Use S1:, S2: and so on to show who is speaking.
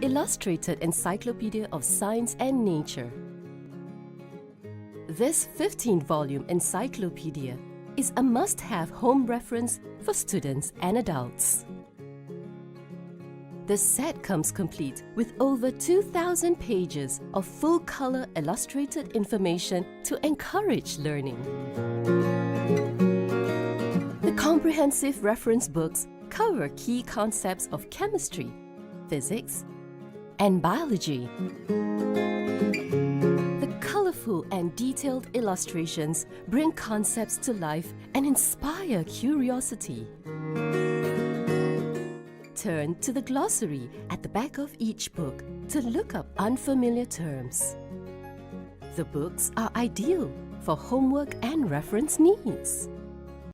S1: Illustrated Encyclopedia of Science and Nature. This 15-volume encyclopedia is a must-have home reference for students and adults. The set comes complete with over 2,000 pages of full-color illustrated information to encourage learning. The comprehensive reference books cover key concepts of chemistry, physics, and biology. The colorful and detailed illustrations bring concepts to life and inspire curiosity. Turn to the glossary at the back of each book to look up unfamiliar terms. The books are ideal for homework and reference needs.